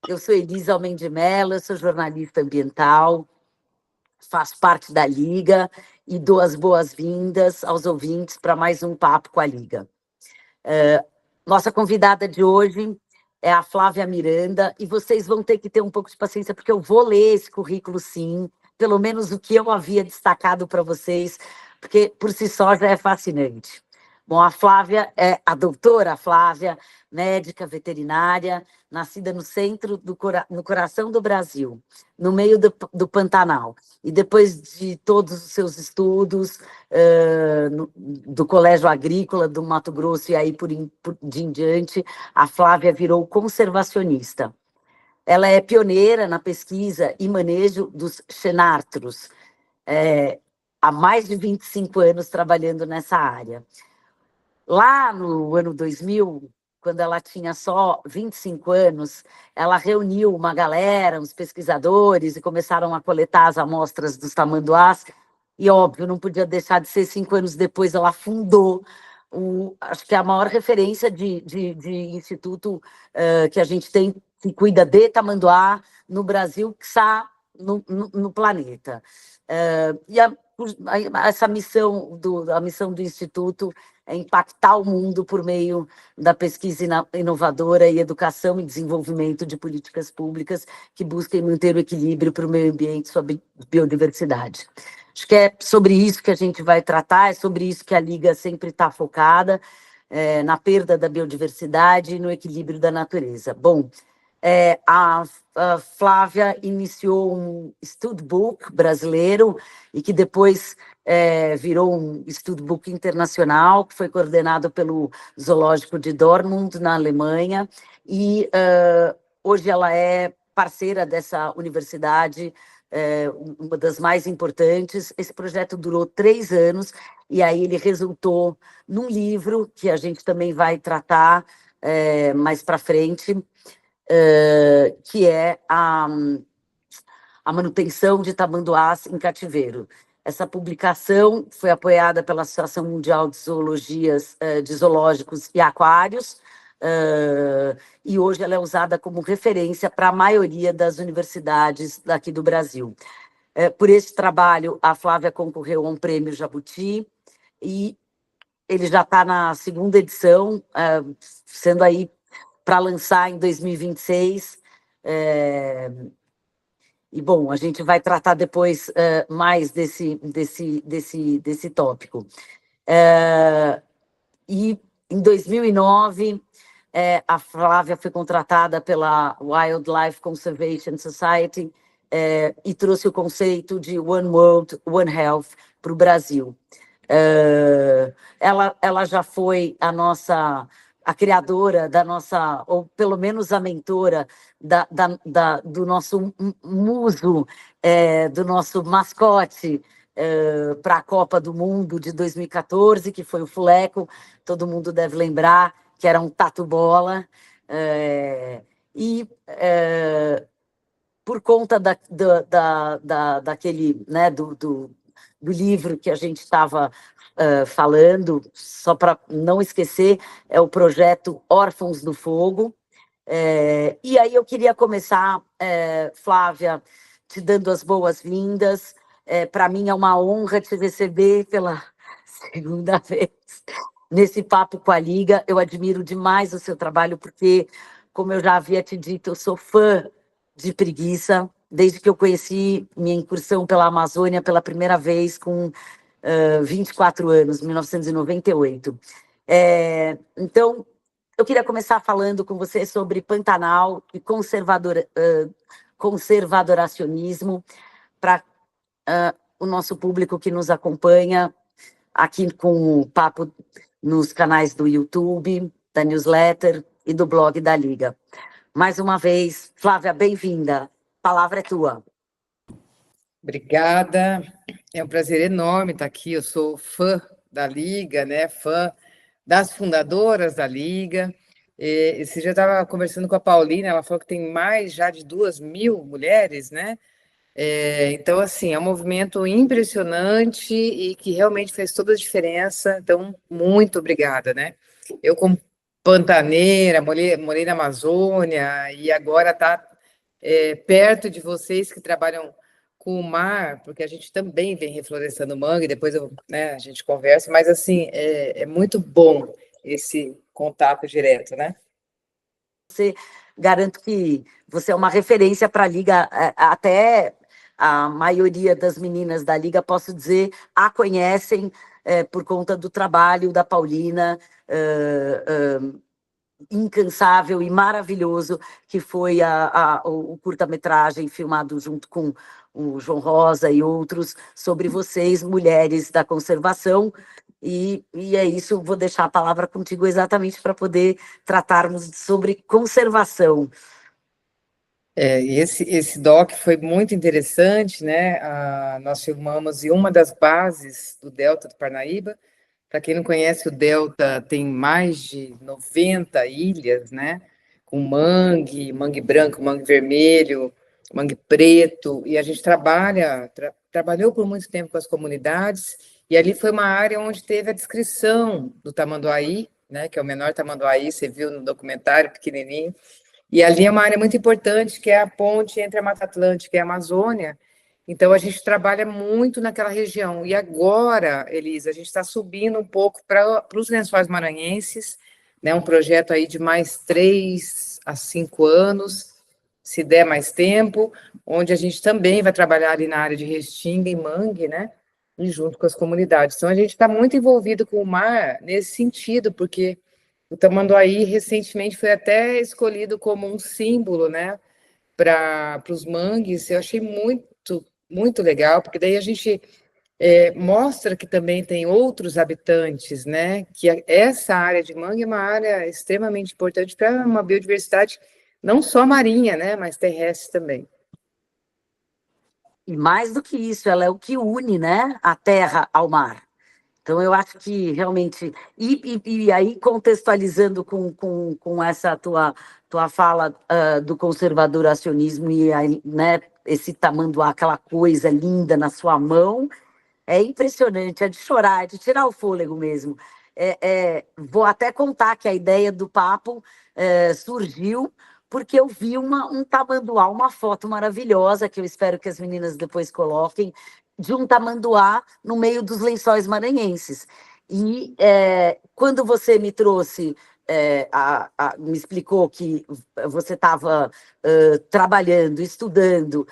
Eu sou Elisa Almeida de Mello, eu sou jornalista ambiental, faço parte da Liga e dou as boas-vindas aos ouvintes para mais um Papo com a Liga. Nossa convidada de hoje é a Flávia Miranda, e vocês vão ter que ter um pouco de paciência, porque eu vou ler esse currículo, sim, pelo menos o que eu havia destacado para vocês, porque por si só já é fascinante. Bom, a Flávia é a doutora Flávia, médica veterinária, nascida no centro, no coração do Brasil, no meio do Pantanal. E depois de todos os seus estudos do Colégio Agrícola do Mato Grosso e aí em diante, a Flávia virou conservacionista. Ela é pioneira na pesquisa e manejo dos xenartros, há mais de 25 anos trabalhando nessa área. Lá no ano 2000, quando ela tinha só 25 anos, ela reuniu uma galera, uns pesquisadores, e começaram a coletar as amostras dos tamanduás. E, óbvio, não podia deixar de ser 5 anos depois, ela fundou, acho que é a maior referência de instituto que a gente tem, que cuida de tamanduá no Brasil, que está no planeta. Essa missão a missão do Instituto é impactar o mundo por meio da pesquisa inovadora e educação e desenvolvimento de políticas públicas que busquem manter o equilíbrio para o meio ambiente e sua biodiversidade. Acho que é sobre isso que a gente vai tratar, é sobre isso que a Liga sempre está focada, na perda da biodiversidade e no equilíbrio da natureza. Bom, a Flávia iniciou um studbook brasileiro e que depois virou um studbook internacional, que foi coordenado pelo Zoológico de Dortmund, na Alemanha, e hoje ela é parceira dessa universidade, uma das mais importantes. Esse projeto durou 3 anos, e aí ele resultou num livro que a gente também vai tratar mais para frente, que é a manutenção de tamanduás em cativeiro. Essa publicação foi apoiada pela Associação Mundial de de Zoológicos e Aquários, e hoje ela é usada como referência para a maioria das universidades daqui do Brasil. Por esse trabalho, a Flávia concorreu a um prêmio Jabuti, e ele já está na 2ª edição, sendo aí para lançar em 2026. E, bom, a gente vai tratar depois mais desse tópico. E, em 2009, a Flávia foi contratada pela Wildlife Conservation Society e trouxe o conceito de One World, One Health para o Brasil. Ela já foi a criadora da nossa, ou pelo menos a mentora do nosso muso, do nosso mascote para a Copa do Mundo de 2014, que foi o Fuleco, todo mundo deve lembrar, que era um tatu-bola, por conta daquele, né, do livro que a gente estava falando, só para não esquecer, é o projeto Órfãos do Fogo. E aí eu queria começar, Flávia, te dando as boas-vindas. Para mim é uma honra te receber pela 2ª vez nesse Papo com a Liga. Eu admiro demais o seu trabalho, porque, como eu já havia te dito, eu sou fã de preguiça, desde que eu conheci minha incursão pela Amazônia pela primeira vez, com 24 anos, 1998. Então, eu queria começar falando com você sobre Pantanal e conservadoracionismo, para o nosso público que nos acompanha aqui com o papo nos canais do YouTube, da newsletter e do blog da Liga. Mais uma vez, Flávia, bem-vinda. A palavra é tua. Obrigada. É um prazer enorme estar aqui. Eu sou fã da Liga, né? Fã das fundadoras da Liga. Esse dia eu estava conversando com a Paulina, ela falou que tem mais já de 2.000 mulheres, né? Então, assim, é um movimento impressionante e que realmente fez toda a diferença. Então, muito obrigada, né? Eu, como pantaneira, morei na Amazônia e agora está perto de vocês que trabalham com o mar, porque a gente também vem reflorestando manga, e depois a gente conversa, mas assim, é muito bom esse contato direto, né? Garanto que você é uma referência para a Liga, até a maioria das meninas da Liga, posso dizer, a conhecem por conta do trabalho da Paulina, incansável e maravilhoso, que foi o curta-metragem filmado junto com o João Rosa e outros, sobre vocês, mulheres da conservação. E é isso, vou deixar a palavra contigo exatamente para poder tratarmos sobre conservação. Esse doc foi muito interessante, né? Nós filmamos em uma das bases do Delta do Parnaíba. Para quem não conhece, o Delta tem mais de 90 ilhas, né? Com mangue branco, mangue vermelho, mangue preto, e a gente trabalhou por muito tempo com as comunidades, e ali foi uma área onde teve a descrição do tamanduaí, né? Que é o menor tamanduaí, você viu no documentário, pequenininho. E ali é uma área muito importante, que é a ponte entre a Mata Atlântica e a Amazônia. Então, a gente trabalha muito naquela região. E agora, Elisa, a gente está subindo um pouco para os Lençóis Maranhenses, né? Um projeto aí de mais 3 a 5 anos, se der mais tempo, onde a gente também vai trabalhar ali na área de restinga e mangue, né? E junto com as comunidades. Então, a gente está muito envolvido com o mar nesse sentido, porque o tamanduaí recentemente foi até escolhido como um símbolo, né, para os mangues. Eu achei muito, muito legal, porque daí a gente mostra que também tem outros habitantes, né, que essa área de mangue é uma área extremamente importante para uma biodiversidade não só marinha, né, mas terrestre também. E mais do que isso, ela é o que une, né, a terra ao mar. Então, eu acho que realmente. E aí, contextualizando com essa tua fala do conservadoracionismo e aí, né, esse tamanduá, aquela coisa linda na sua mão, é impressionante, é de chorar, é de tirar o fôlego mesmo. Vou até contar que a ideia do papo surgiu porque eu vi um tamanduá, uma foto maravilhosa, que eu espero que as meninas depois coloquem, de um tamanduá no meio dos Lençóis Maranhenses. E quando você me trouxe, me explicou que você estava trabalhando, estudando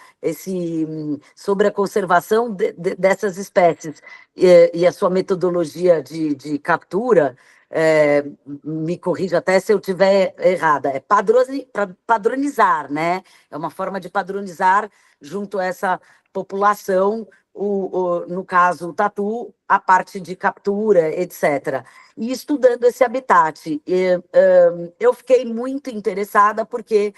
sobre a conservação dessas espécies e a sua metodologia de captura, me corrija até se eu estiver errada, é padronizar, né? É uma forma de padronizar junto a essa população, no caso, o tatu, a parte de captura, etc. E estudando esse habitat. Eu fiquei muito interessada porque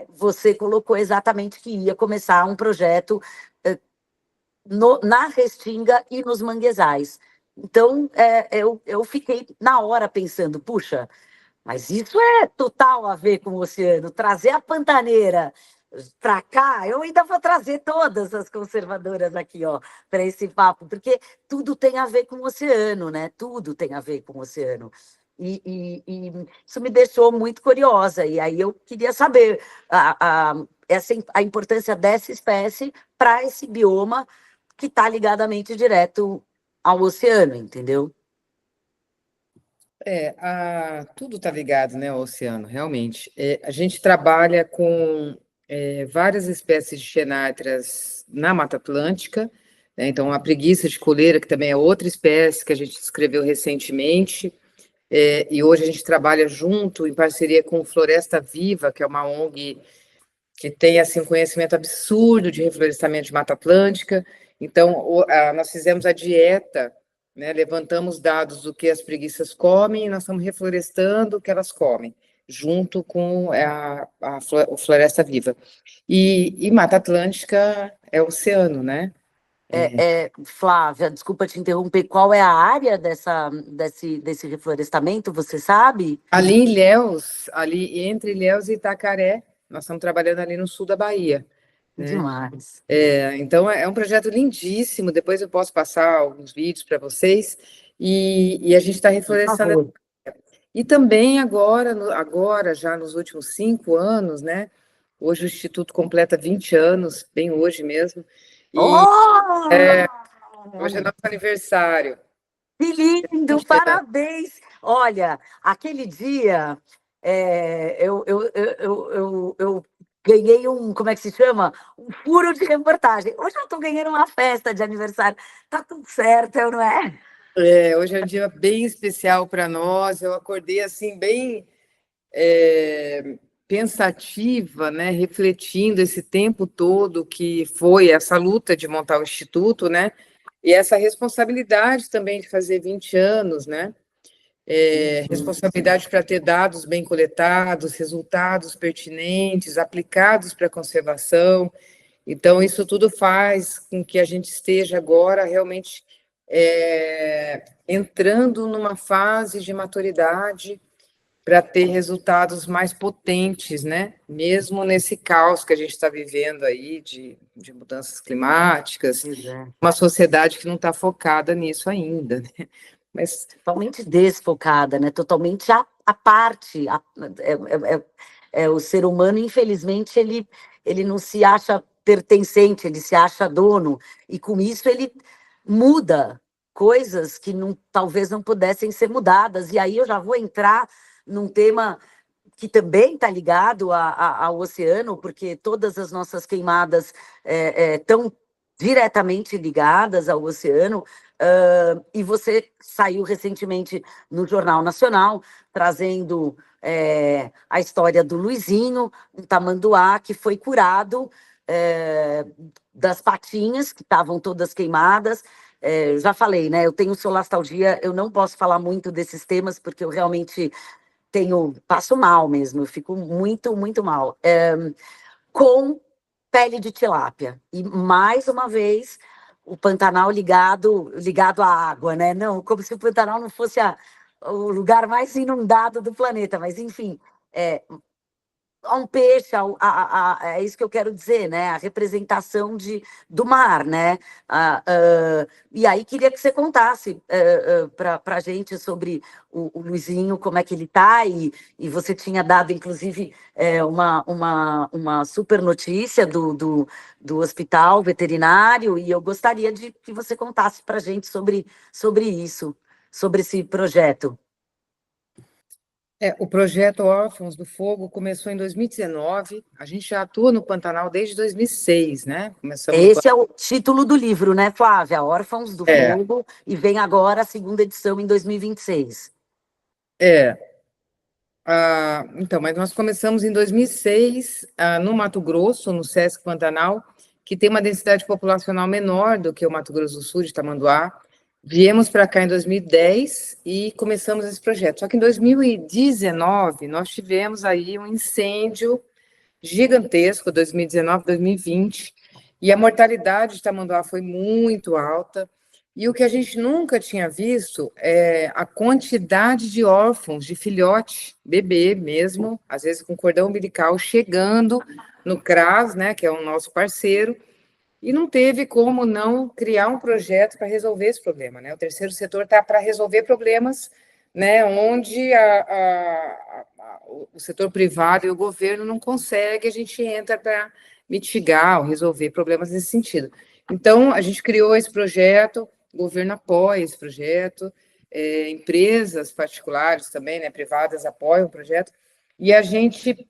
você colocou exatamente que ia começar um projeto na Restinga e nos manguezais. Então, eu fiquei na hora pensando, puxa, mas isso é total a ver com o oceano. Trazer a Pantaneira para cá, eu ainda vou trazer todas as conservadoras aqui, ó, para esse papo, porque tudo tem a ver com o oceano, né? Tudo tem a ver com o oceano. E isso me deixou muito curiosa. E aí eu queria saber a importância dessa espécie para esse bioma que está ligadamente direto ao oceano, entendeu? Tudo está ligado, né, ao oceano, realmente. A gente trabalha com várias espécies de xenartras na Mata Atlântica, né? Então, a preguiça de coleira, que também é outra espécie que a gente descreveu recentemente, e hoje a gente trabalha junto, em parceria com Floresta Viva, que é uma ONG que tem assim, um conhecimento absurdo de reflorestamento de Mata Atlântica. Então, nós fizemos a dieta, né, levantamos dados do que as preguiças comem e nós estamos reflorestando o que elas comem, junto com o Floresta Viva. E Mata Atlântica é oceano, né? Flávia, desculpa te interromper, qual é a área desse reflorestamento, você sabe? Ali em Ilhéus, ali entre Ilhéus e Itacaré, nós estamos trabalhando ali no sul da Bahia, né? Demais. Então, é um projeto lindíssimo. Depois eu posso passar alguns vídeos para vocês. E a gente está Por reflorestando. favor. E também agora, já nos últimos 5 anos, né, Hoje o Instituto completa 20 anos, bem hoje mesmo. E Oh! hoje é nosso aniversário. Que lindo, 20 anos. parabéns! Olha, aquele dia eu ganhei um, como é que se chama? Um furo de reportagem. Hoje eu estou ganhando uma festa de aniversário. Tá tudo certo, não é? Hoje é um dia bem especial para nós. Eu acordei assim, bem pensativa, né? Refletindo esse tempo todo que foi essa luta de montar o Instituto, né? E essa responsabilidade também de fazer 20 anos, né? Responsabilidade para ter dados bem coletados, resultados pertinentes, aplicados para a conservação. Então, isso tudo faz com que a gente esteja agora realmente entrando numa fase de maturidade para ter resultados mais potentes, né? Mesmo nesse caos que a gente está vivendo aí de mudanças climáticas, uma sociedade que não está focada nisso ainda, né? Mas Totalmente desfocada, né? Totalmente à parte. O ser humano, infelizmente, ele não se acha pertencente, ele se acha dono, e com isso ele muda coisas que não, talvez não pudessem ser mudadas. E aí eu já vou entrar num tema que também está ligado ao oceano, porque todas as nossas queimadas estão diretamente ligadas ao oceano. E você saiu recentemente no Jornal Nacional, trazendo a história do Luizinho, um tamanduá que foi curado das patinhas, que estavam todas queimadas. Já falei, né? Eu tenho solastalgia, eu não posso falar muito desses temas, porque eu realmente passo mal mesmo, eu fico muito, muito mal. Com pele de tilápia. E, mais uma vez, o Pantanal ligado à água, né? Não, como se o Pantanal não fosse o lugar mais inundado do planeta, mas, enfim, a um peixe, é isso que eu quero dizer, né? A representação do mar, né? E aí queria que você contasse para a gente sobre o Luizinho, como é que ele está, e você tinha dado, inclusive, uma super notícia do hospital veterinário, e eu gostaria de que você contasse para a gente sobre isso, sobre esse projeto. o projeto Órfãos do Fogo começou em 2019. A gente já atua no Pantanal desde 2006, né? Começamos Esse é o título do livro, né, Flávia? Órfãos do É, Fogo, e vem agora a segunda edição em 2026. é. Então, mas nós começamos em 2006, no Mato Grosso, no Sesc Pantanal, que tem uma densidade populacional menor do que o Mato Grosso do Sul, de Tamanduá. Viemos para cá em 2010 e começamos esse projeto. Só que em 2019 nós tivemos aí um incêndio gigantesco, 2019, 2020, e a mortalidade de Tamanduá foi muito alta. E o que a gente nunca tinha visto é a quantidade de órfãos, de filhote, bebê mesmo, às vezes com cordão umbilical, chegando no CRAS, né, que é o nosso parceiro, e não teve como não criar um projeto para resolver esse problema, né? O terceiro setor está para resolver problemas, né, onde o setor privado e o governo não conseguem, a gente entra para mitigar ou resolver problemas nesse sentido. Então, a gente criou esse projeto, o governo apoia esse projeto, empresas particulares também, né, privadas apoiam o projeto, e a gente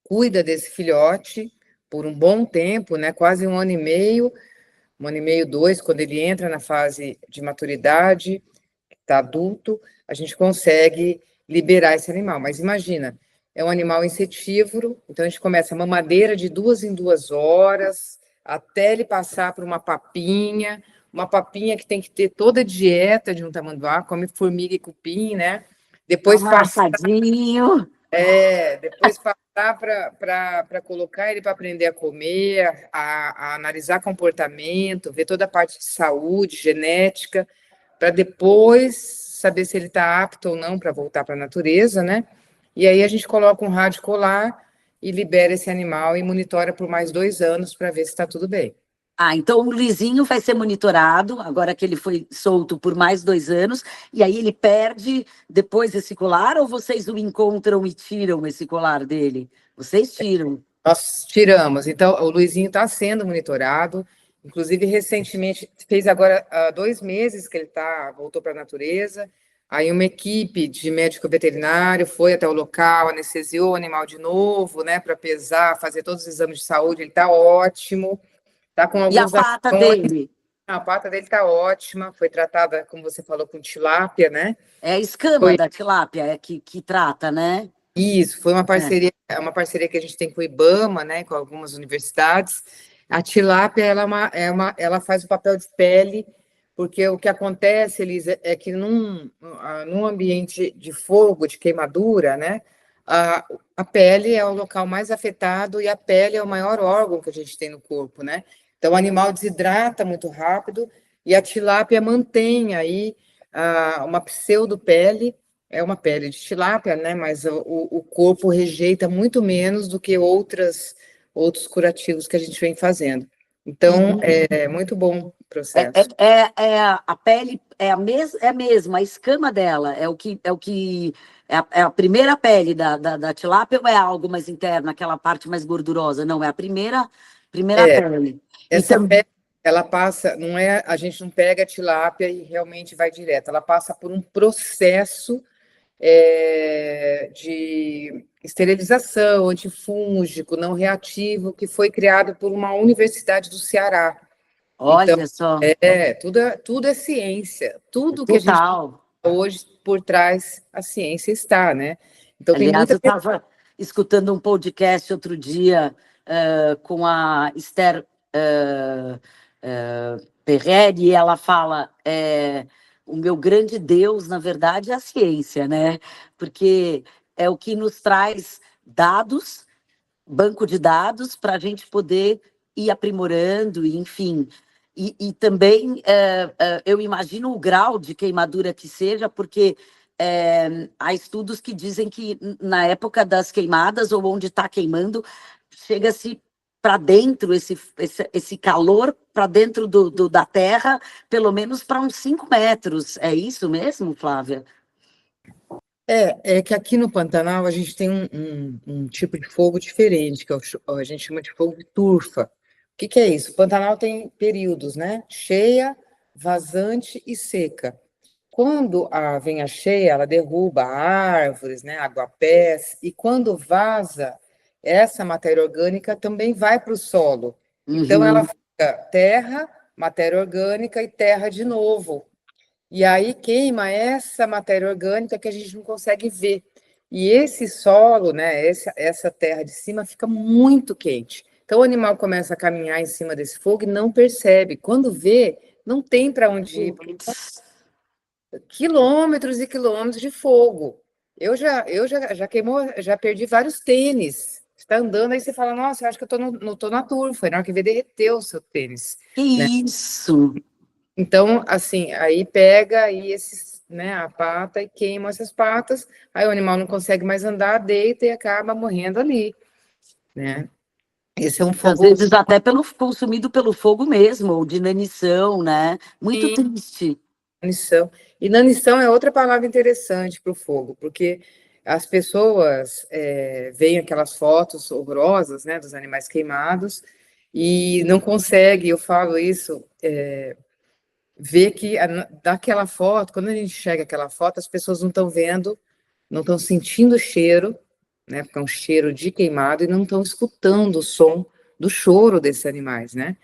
cuida desse filhote por um bom tempo, né, quase um ano e meio, 2, quando ele entra na fase de maturidade, está adulto, a gente consegue liberar esse animal. Mas imagina, é um animal insetívoro, então a gente começa a mamadeira de 2 em 2 horas, até ele passar por uma papinha que tem que ter toda a dieta de um tamanduá, come formiga e cupim, né? Depois passar Amassadinho. depois passar para colocar ele para aprender a comer, a analisar comportamento, ver toda a parte de saúde, genética, para depois saber se ele está apto ou não para voltar para a natureza, né? E aí a gente coloca um rádio colar e libera esse animal e monitora por mais 2 anos para ver se está tudo bem. Ah, então o Luizinho vai ser monitorado, agora que ele foi solto por mais 2 anos, e aí ele perde depois esse colar, ou vocês o encontram e tiram esse colar dele? Vocês tiram. Nós tiramos. Então, o Luizinho está sendo monitorado. Inclusive, recentemente, fez agora 2 meses que ele voltou para a natureza. Aí uma equipe de médico veterinário foi até o local, anestesiou o animal de novo, né, para pesar, fazer todos os exames de saúde. Ele está ótimo, está com E a alguns pata arranhões. dele? A pata dele está ótima, foi tratada, como você falou, com tilápia, né? É a escama Foi da tilápia que trata, né? isso, foi É. uma parceria que a gente tem com o IBAMA, né, com algumas universidades. A tilápia, ela faz o papel de pele, porque o que acontece, Elisa, é que num ambiente de fogo, de queimadura, né, a pele é o local mais afetado e a pele é o maior órgão que a gente tem no corpo, né? Então, o animal desidrata muito rápido e a tilápia mantém aí uma pseudopele, é uma pele de tilápia, né? Mas o corpo rejeita muito menos do que outros curativos que a gente vem fazendo. Então, Uhum. é muito bom o processo. A pele é a mesma, a escama dela é a primeira pele da tilápia ou é algo mais interno, aquela parte mais gordurosa? Não, é a primeira É, pele. E essa pele, ela passa, não é, a gente não pega a tilápia e realmente vai direto, ela passa por um processo de esterilização, antifúngico, não reativo, que foi criado por uma universidade do Ceará. Então, olha só, tudo é ciência. Tudo que a gente total. hoje por trás a ciência está, né? Então tem Aliás, muita eu estava escutando um podcast outro dia com a Esther Perreri, e ela fala: o meu grande Deus, na verdade, é a ciência, né? Porque é o que nos traz dados, banco de dados, para a gente poder ir aprimorando, e, enfim. E também eu imagino o grau de queimadura que seja, porque há estudos que dizem que na época das queimadas, ou onde está queimando, chega-se para dentro, esse calor para dentro da terra, pelo menos para uns 5 metros. É isso mesmo, Flávia? É que aqui no Pantanal a gente tem um tipo de fogo diferente, que a gente chama de fogo de turfa. O que é isso? O Pantanal tem períodos, né? Cheia, vazante e seca. Quando vem a cheia, ela derruba árvores, né, aguapés, e quando vaza, essa matéria orgânica também vai para o solo. Então, ela Uhum. fica terra, matéria orgânica e terra de novo. E aí queima essa matéria orgânica que a gente não consegue ver. E esse solo, né, essa terra de cima fica muito quente. Então o animal começa a caminhar em cima desse fogo e não percebe. Quando vê, não tem para onde ir, porque são quilômetros e quilômetros de fogo. Eu já queimou, já perdi vários tênis. Você está andando aí você fala, nossa, eu acho que eu tô na turfa. E na hora que vê, derreteu o seu tênis, Que né? isso? Então, assim, aí pega aí né, a pata e queima essas patas, aí o animal não consegue mais andar, deita e acaba morrendo ali, né? Esse é um Às fogo vezes até consumido pelo fogo mesmo, ou de inanição, né? Muito sem triste. inanição. Inanição é outra palavra interessante para o fogo, porque as pessoas veem aquelas fotos horrorosas, né, dos animais queimados e não conseguem, eu falo isso, ver que daquela foto, quando a gente chega aquela foto, as pessoas não estão vendo, não estão sentindo o cheiro, né? Porque é um cheiro de queimado e não estão escutando o som do choro desses animais, né?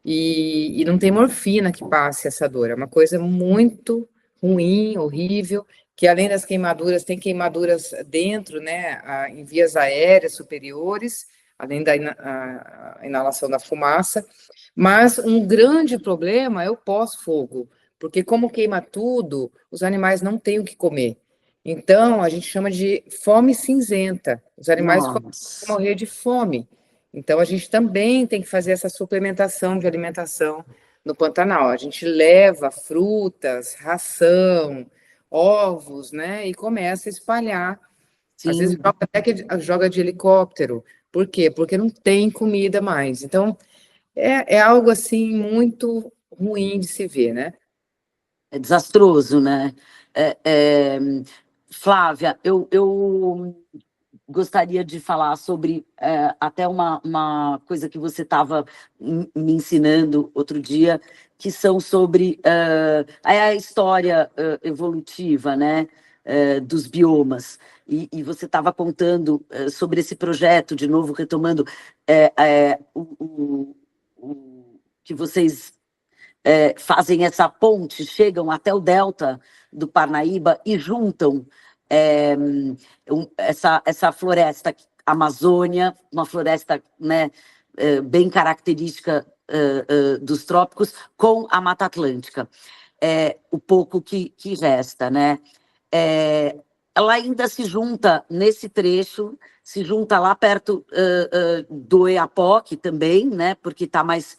E não tem morfina que passe essa dor. É uma coisa muito ruim, horrível, que além das queimaduras, tem queimaduras dentro, né? Em vias aéreas superiores, além da inalação da fumaça. Mas um grande problema é o pós-fogo, porque como queima tudo, os animais não têm o que comer. Então, a gente chama de fome cinzenta. Os animais começam a Nossa. morrer de fome. Então, a gente também tem que fazer essa suplementação de alimentação no Pantanal. A gente leva frutas, ração, ovos, né? E começa a espalhar. Às vezes, Sim. joga de helicóptero. Por quê? Porque não tem comida mais. Então, é algo assim muito ruim de se ver, né? É desastroso, né? É, é, Flávia, eu gostaria de falar sobre até uma coisa que você estava me ensinando outro dia, que são sobre a história evolutiva, né, dos biomas. E você estava contando sobre esse projeto, de novo, retomando que vocês fazem essa ponte, chegam até o delta do Parnaíba e juntam essa floresta Amazônia, uma floresta, né, bem característica dos trópicos, com a Mata Atlântica, o pouco que resta, né? Ela ainda se junta nesse trecho, se junta lá perto do Oiapoque também, né? Porque está mais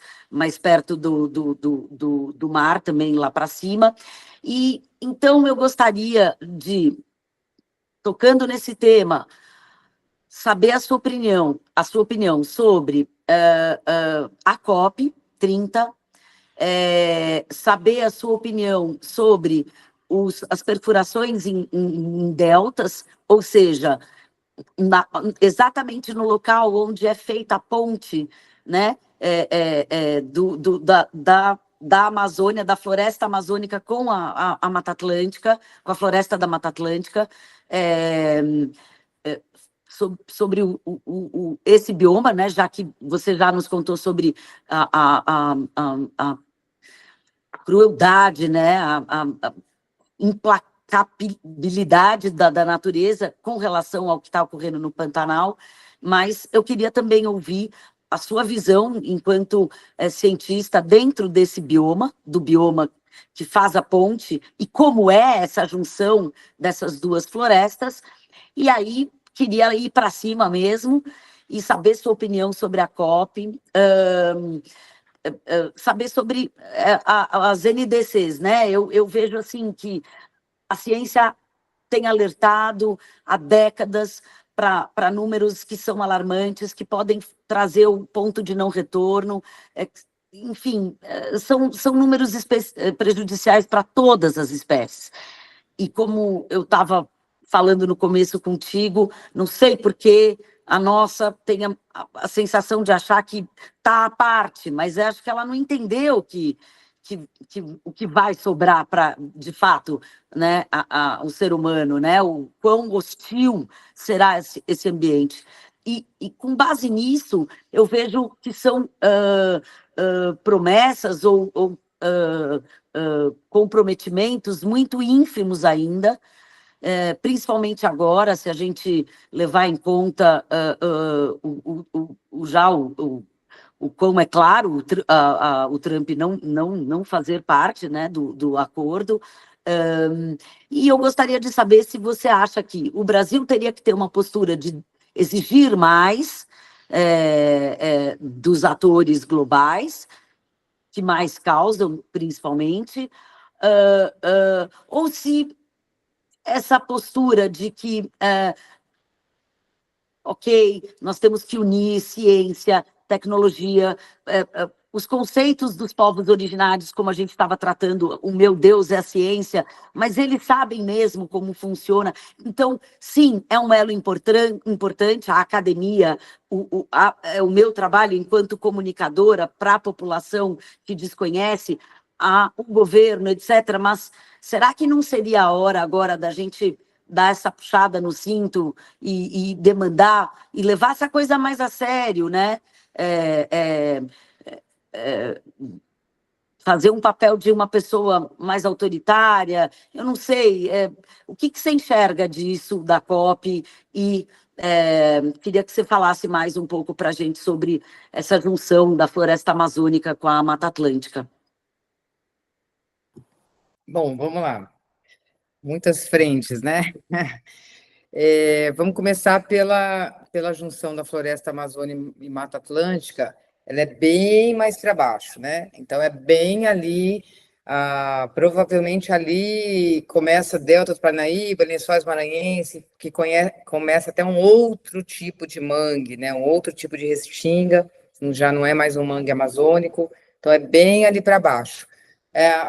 perto do mar também lá para cima. E então eu gostaria de, tocando nesse tema, saber a sua opinião sobre a COP 30, saber a sua opinião sobre as perfurações em deltas, ou seja, exatamente no local onde é feita a ponte, né, da Amazônia, da floresta amazônica com a Mata Atlântica, com a floresta da Mata Atlântica, sobre esse bioma, né, já que você já nos contou sobre a crueldade, né, a implacabilidade da natureza com relação ao que está ocorrendo no Pantanal, mas eu queria também ouvir a sua visão enquanto cientista dentro desse bioma, do bioma que faz a ponte, e como é essa junção dessas duas florestas, e aí queria ir para cima mesmo e saber sua opinião sobre a COP, saber sobre as NDCs, né? Eu vejo assim que a ciência tem alertado há décadas para números que são alarmantes, que podem trazer o ponto de não retorno. Enfim, são números prejudiciais para todas as espécies. E como eu estava falando no começo contigo, não sei por que a nossa tem a sensação de achar que está à parte, mas acho que ela não entendeu o que vai sobrar para, de fato, né, o ser humano, né, o quão hostil será esse ambiente. E com base nisso, eu vejo que são promessas ou comprometimentos muito ínfimos ainda, principalmente agora, se a gente levar em conta o como é claro o Trump não fazer parte, né, do acordo. E eu gostaria de saber se você acha que o Brasil teria que ter uma postura de exigir mais dos atores globais, que mais causam, principalmente, ou se essa postura de que, ok, nós temos que unir ciência, tecnologia, os conceitos dos povos originários, como a gente estava tratando, o meu Deus é a ciência, mas eles sabem mesmo como funciona. Então, sim, é um elo importante, a academia, o meu trabalho enquanto comunicadora para a população que desconhece, o governo, etc. Mas será que não seria a hora agora da gente dar essa puxada no cinto e demandar e levar essa coisa mais a sério, né? Fazer um papel de uma pessoa mais autoritária, eu não sei, o que você enxerga disso da COP e queria que você falasse mais um pouco para a gente sobre essa junção da floresta amazônica com a Mata Atlântica. Bom, vamos lá. Muitas frentes, né? Vamos começar pela junção da floresta amazônica e Mata Atlântica. Ela é bem mais para baixo, né? Então, é bem ali, provavelmente ali começa Delta do Parnaíba, Lençóis Maranhenses, que começa até um outro tipo de mangue, né? Um outro tipo de restinga, já não é mais um mangue amazônico, então é bem ali para baixo.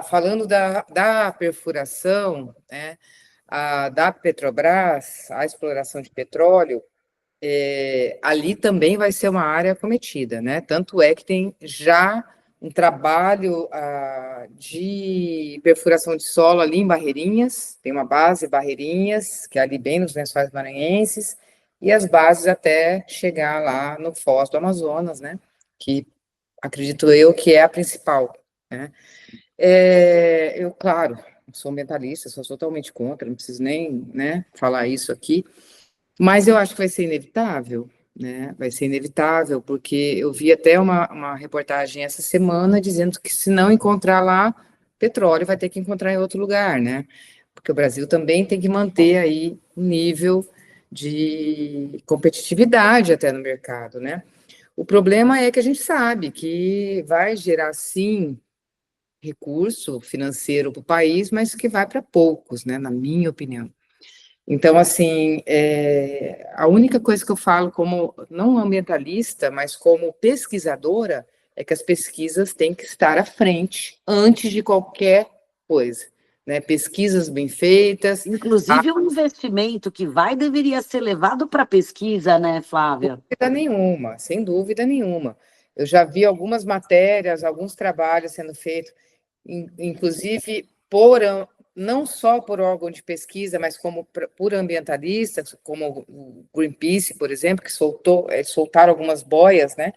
Falando da perfuração, né, da Petrobras, a exploração de petróleo, ali também vai ser uma área acometida, né? Tanto é que tem já um trabalho de perfuração de solo ali em Barreirinhas, tem uma base Barreirinhas, que é ali bem nos Lençóis Maranhenses, e as bases até chegar lá no Foz do Amazonas, né? Que acredito eu que é a principal, né? Eu, claro, sou ambientalista, sou totalmente contra, não preciso nem, né, falar isso aqui, mas eu acho que vai ser inevitável, né? Vai ser inevitável, porque eu vi até uma reportagem essa semana dizendo que se não encontrar lá petróleo, vai ter que encontrar em outro lugar, né? Porque o Brasil também tem que manter aí um nível de competitividade até no mercado, né? O problema é que a gente sabe que vai gerar, sim, recurso financeiro para o país, mas que vai para poucos, né? Na minha opinião. Então, assim, a única coisa que eu falo como, não ambientalista, mas como pesquisadora, é que as pesquisas têm que estar à frente, antes de qualquer coisa, né? Pesquisas bem feitas. Inclusive, o investimento que vai deveria ser levado para pesquisa, né, Flávia? Dúvida nenhuma, sem dúvida nenhuma. Eu já vi algumas matérias, alguns trabalhos sendo feitos, inclusive não só por órgão de pesquisa, mas como por ambientalistas, como o Greenpeace, por exemplo, que soltaram algumas boias, né,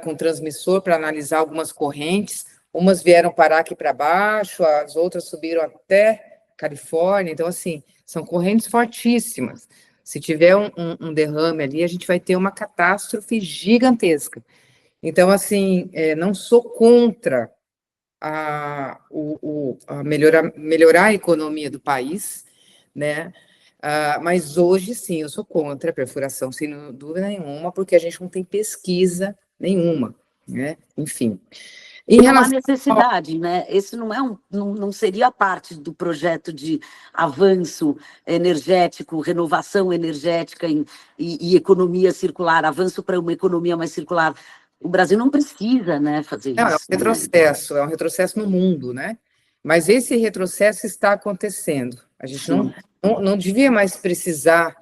com transmissor para analisar algumas correntes. Umas vieram parar aqui para baixo, as outras subiram até Califórnia. Então, assim, são correntes fortíssimas. Se tiver um derrame ali, a gente vai ter uma catástrofe gigantesca. Então, assim, não sou contra melhorar a economia do país, né? Mas hoje, sim, eu sou contra a perfuração, sem dúvida nenhuma, porque a gente não tem pesquisa nenhuma, né? Enfim. Não há necessidade, né? Esse não seria parte do projeto de avanço energético, renovação energética e economia circular, avanço para uma economia mais circular. O Brasil não precisa, né, fazer Não, isso. É um retrocesso no mundo, né? Mas esse retrocesso está acontecendo. A gente não devia mais precisar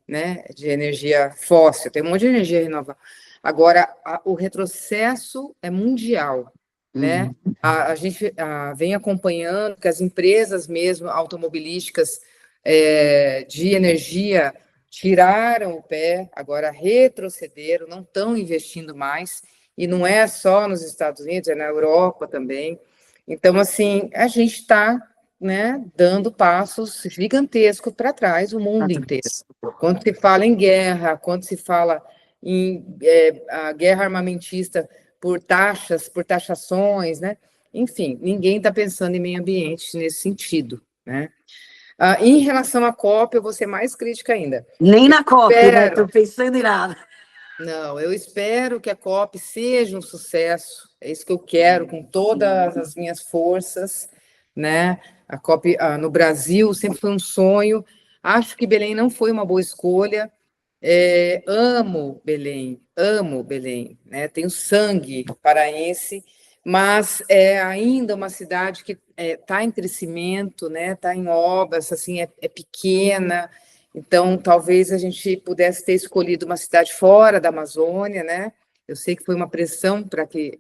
né, de energia fóssil, tem um monte de energia renovável. Agora, o retrocesso é mundial, né? A gente vem acompanhando que as empresas mesmo automobilísticas de energia tiraram o pé, agora retrocederam, não estão investindo mais, e não é só nos Estados Unidos, é na Europa também. Então, assim, a gente está, né, dando passos gigantescos para trás, o mundo inteiro. Quando se fala em guerra, quando se fala em a guerra armamentista por taxas, por taxações, né? Enfim, ninguém está pensando em meio ambiente nesse sentido, né? Em relação à COP, eu vou ser mais crítica ainda. Nem na COP, né? Estou pensando em nada. Não, eu espero que a COP seja um sucesso, é isso que eu quero, com todas as minhas forças, né? A COP no Brasil sempre foi um sonho. Acho que Belém não foi uma boa escolha. Amo Belém, né? Tenho sangue paraense, mas é ainda uma cidade que está em crescimento, né? Está em obras, assim, é pequena. Então, talvez a gente pudesse ter escolhido uma cidade fora da Amazônia, né? Eu sei que foi uma pressão para que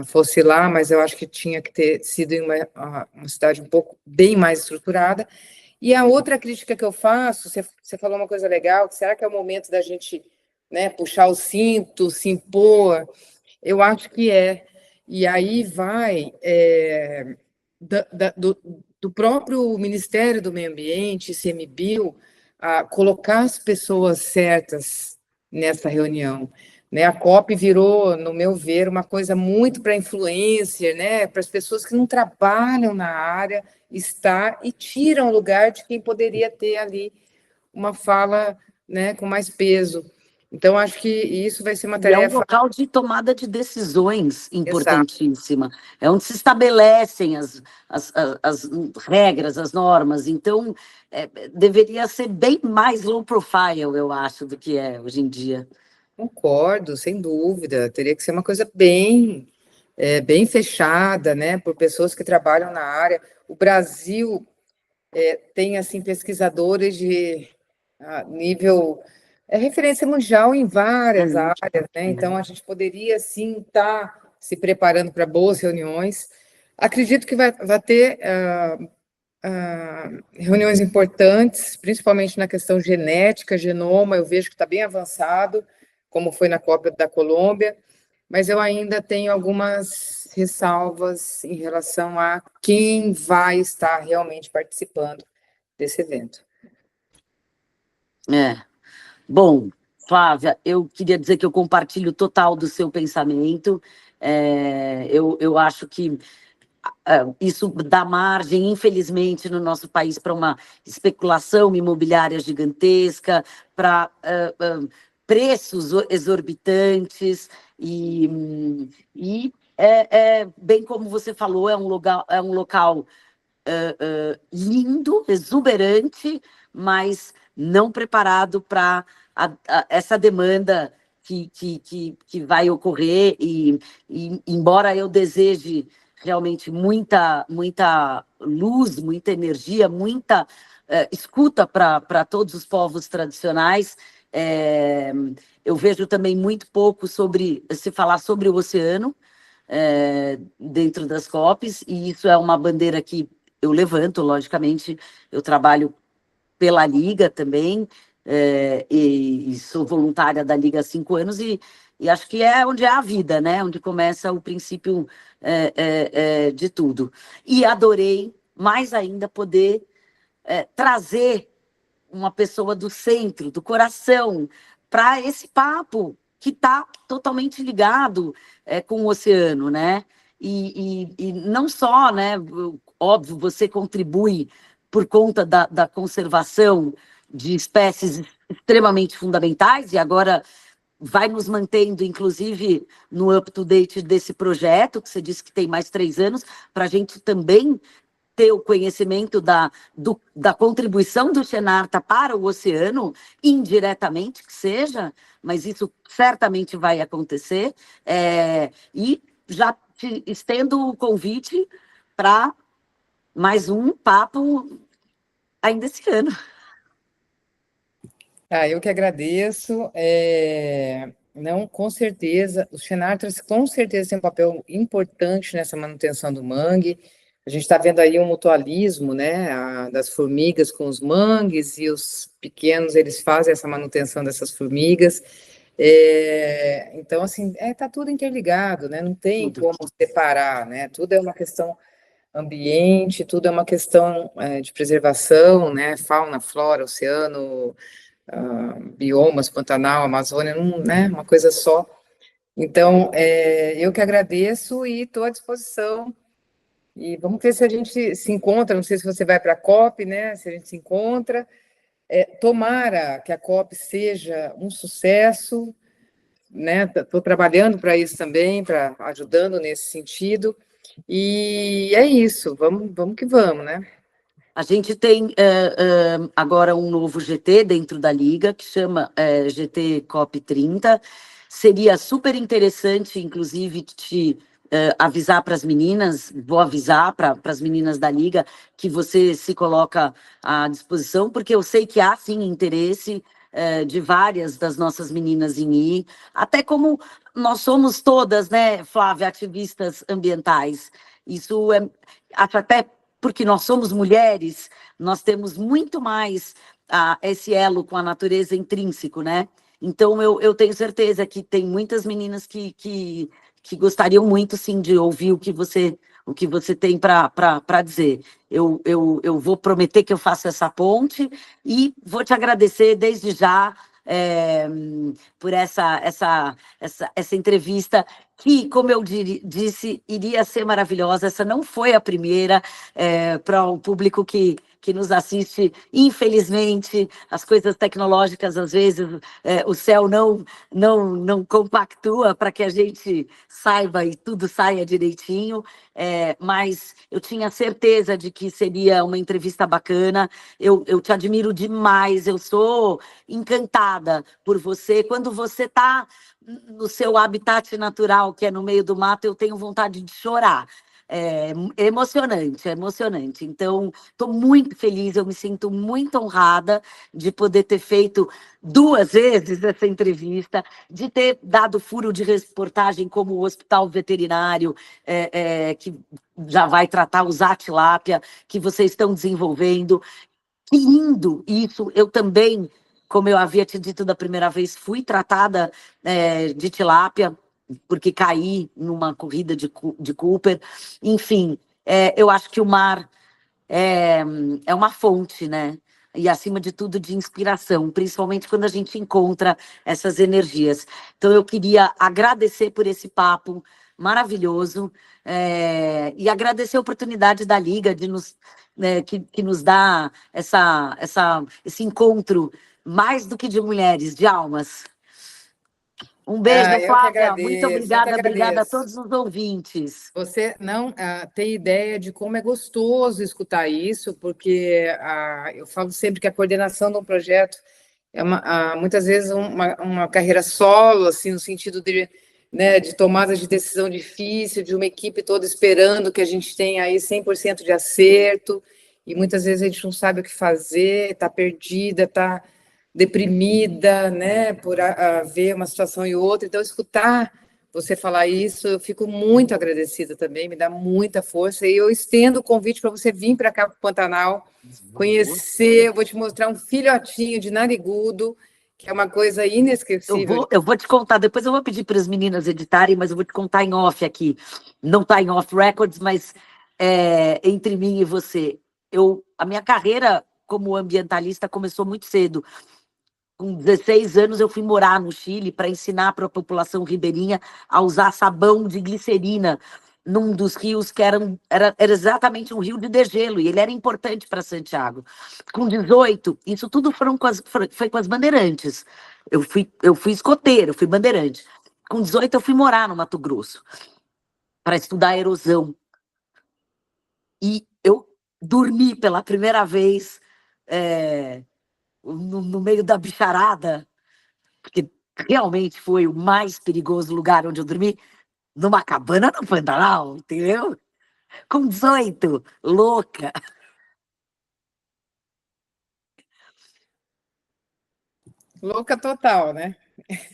fosse lá, mas eu acho que tinha que ter sido uma cidade um pouco bem mais estruturada. E a outra crítica que eu faço, você falou uma coisa legal, será que é o momento da gente, né, puxar o cinto, se impor? Eu acho que é. E aí vai do próprio Ministério do Meio Ambiente, ICMBio, a colocar as pessoas certas nessa reunião. Né? A COP virou, no meu ver, uma coisa muito para influencer, né? Para as pessoas que não trabalham na área estar e tiram o lugar de quem poderia ter ali uma fala, né, com mais peso. Então, acho que isso vai ser uma tarefa. É um local de tomada de decisões importantíssima. É onde se estabelecem as regras, as normas. Então, deveria ser bem mais low profile, eu acho, do que é hoje em dia. Concordo, sem dúvida. Teria que ser uma coisa bem fechada, né, por pessoas que trabalham na área. O Brasil tem assim pesquisadores de nível referência mundial em várias áreas, né? Então a gente poderia sim estar se preparando para boas reuniões. Acredito que vai ter reuniões importantes, principalmente na questão genética, genoma. Eu vejo que está bem avançado, como foi na COP da Colômbia, mas eu ainda tenho algumas ressalvas em relação a quem vai estar realmente participando desse evento. Bom, Flávia, eu queria dizer que eu compartilho total do seu pensamento. Eu acho que isso dá margem, infelizmente, no nosso país, para uma especulação imobiliária gigantesca, para preços exorbitantes, e bem como você falou, é um local lindo, exuberante, mas não preparado para essa demanda que vai ocorrer, e embora eu deseje realmente muita luz, muita energia, muita escuta para todos os povos tradicionais, eu vejo também muito pouco se falar sobre o oceano dentro das COPs, e isso é uma bandeira que eu levanto, logicamente. Eu trabalho pela Liga também, e sou voluntária da Liga há 5 anos, e acho que é onde é a vida, né? Onde começa o princípio de tudo. E adorei, mais ainda, poder trazer uma pessoa do centro, do coração, para esse papo que está totalmente ligado com o oceano, né? E não só, né? Óbvio, você contribui por conta da conservação de espécies extremamente fundamentais, e agora vai nos mantendo, inclusive, no up-to-date desse projeto, que você disse que tem mais 3 anos, para a gente também ter o conhecimento da contribuição do Xenarta para o oceano, indiretamente que seja, mas isso certamente vai acontecer, e já te estendo o convite para mais um papo ainda esse ano. Eu que agradeço. Não, com certeza, os Xenartras com certeza têm um papel importante nessa manutenção do mangue. A gente está vendo aí um mutualismo, né, das formigas com os mangues, e os pequenos, eles fazem essa manutenção dessas formigas. Então, assim, tá tudo interligado, né? Não tem como separar, né? Tudo é uma questão ambiente, tudo é uma questão de preservação, né? Fauna, flora, oceano, biomas, Pantanal, Amazônia, né? Uma coisa só. Então, eu que agradeço e estou à disposição. E vamos ver se a gente se encontra. Não sei se você vai para a COP, né? Se a gente se encontra. Tomara que a COP seja um sucesso, né? Estou trabalhando para isso também, para ajudando nesse sentido. E é isso. Vamos que vamos, né? A gente tem agora um novo GT dentro da Liga, que chama GT COP 30. Seria super interessante, inclusive, te avisar para as meninas, vou avisar para as meninas da Liga, que você se coloca à disposição, porque eu sei que há, sim, interesse de várias das nossas meninas em ir, até como nós somos todas, né, Flávia, ativistas ambientais. Isso acho até porque nós somos mulheres, nós temos muito mais esse elo com a natureza intrínseco, né? Então, eu tenho certeza que tem muitas meninas que gostariam muito, sim, de ouvir o que você tem para dizer. Eu vou prometer que eu faço essa ponte e vou te agradecer desde já por essa entrevista que, como eu disse, iria ser maravilhosa. Essa não foi a primeira, para o público que nos assiste. Infelizmente, as coisas tecnológicas, às vezes, o céu não compactua para que a gente saiba e tudo saia direitinho, mas eu tinha certeza de que seria uma entrevista bacana. Eu te admiro demais, eu sou encantada por você. Quando você está no seu habitat natural, que é no meio do mato, eu tenho vontade de chorar. É emocionante, é emocionante. Então, estou muito feliz, eu me sinto muito honrada de poder ter feito 2 vezes essa entrevista, de ter dado furo de reportagem como o Hospital Veterinário, que já vai tratar os tilápia que vocês estão desenvolvendo. Que lindo isso! Eu também, como eu havia te dito da primeira vez, fui tratada de tilápia, porque caí numa corrida de Cooper. Enfim, eu acho que o mar é uma fonte, né? E, acima de tudo, de inspiração, principalmente quando a gente encontra essas energias. Então, eu queria agradecer por esse papo maravilhoso, e agradecer a oportunidade da Liga de nos, que nos dá esse encontro, mais do que de mulheres, de almas. Um beijo, Eu que Flávia. Muito agradeço, eu que obrigada, obrigada a agradeço. todos os ouvintes. Você não tem ideia de como é gostoso escutar isso, porque eu falo sempre que a coordenação de um projeto é muitas vezes uma carreira solo, assim, no sentido de, né, de tomada de decisão difícil, de uma equipe toda esperando que a gente tenha aí 100% de acerto, e muitas vezes a gente não sabe o que fazer, está perdida, está deprimida, né, por ver uma situação e outra. Então, escutar você falar isso, eu fico muito agradecida também, me dá muita força, e eu estendo o convite para você vir para cá para o Pantanal, conhecer, eu vou te mostrar um filhotinho de narigudo, que é uma coisa inesquecível. Eu vou te contar, depois eu vou pedir para as meninas editarem, mas eu vou te contar em off aqui. Não está em off records, mas entre mim e você. A minha carreira como ambientalista começou muito cedo. Com 16 anos, eu fui morar no Chile para ensinar para a população ribeirinha a usar sabão de glicerina num dos rios que era exatamente um rio de degelo, e ele era importante para Santiago. Com 18, isso tudo foi com as bandeirantes. Eu fui escoteira, eu fui bandeirante. Com 18, eu fui morar no Mato Grosso para estudar erosão. E eu dormi pela primeira vez no meio da bicharada, porque realmente foi o mais perigoso lugar onde eu dormi, numa cabana no Pantanal, entendeu? Com 18, louca. Louca total, né?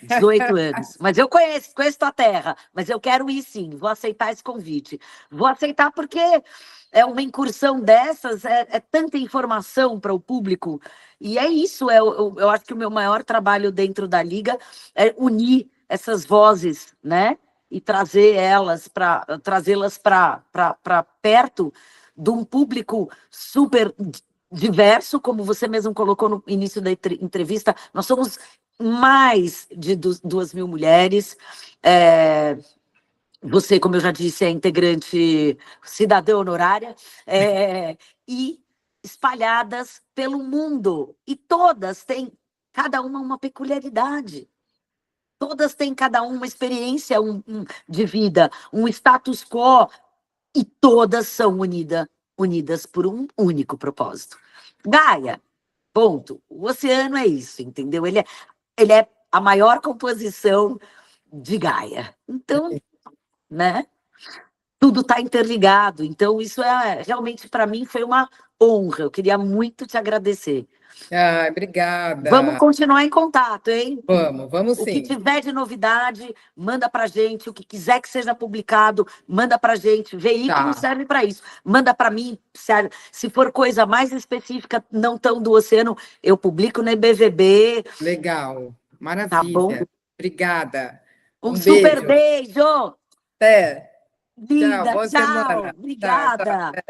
18 anos. Mas eu conheço tua terra, mas eu quero ir sim, vou aceitar esse convite. Vou aceitar porque é uma incursão dessas, é tanta informação para o público, e é isso, eu acho que o meu maior trabalho dentro da Liga é unir essas vozes, né? E trazê-las para perto de um público super diverso, como você mesmo colocou no início da entrevista. Nós somos mais de 2.000 mulheres. Você, como eu já disse, é integrante cidadã honorária, e espalhadas pelo mundo. E todas têm, cada uma peculiaridade. Todas têm, cada uma experiência de vida, um status quo, e todas são unidas por um único propósito. Gaia, ponto. O oceano é isso, entendeu? Ele é a maior composição de Gaia. Então, né? Tudo está interligado. Então, isso realmente, para mim, foi uma honra. Eu queria muito te agradecer. Vamos Obrigada. continuar em contato, hein? Vamos O que sim. tiver de novidade, manda para gente. O que quiser que seja publicado, manda para gente. Veículo serve para isso. Manda para mim. Se for coisa mais específica, não tão do oceano, eu publico no IBVB. Legal. Maravilha. Tá bom? Obrigada. Um super beijo. Até. Linda, Tchau. Boa tchau. semana. Obrigada. Tchau.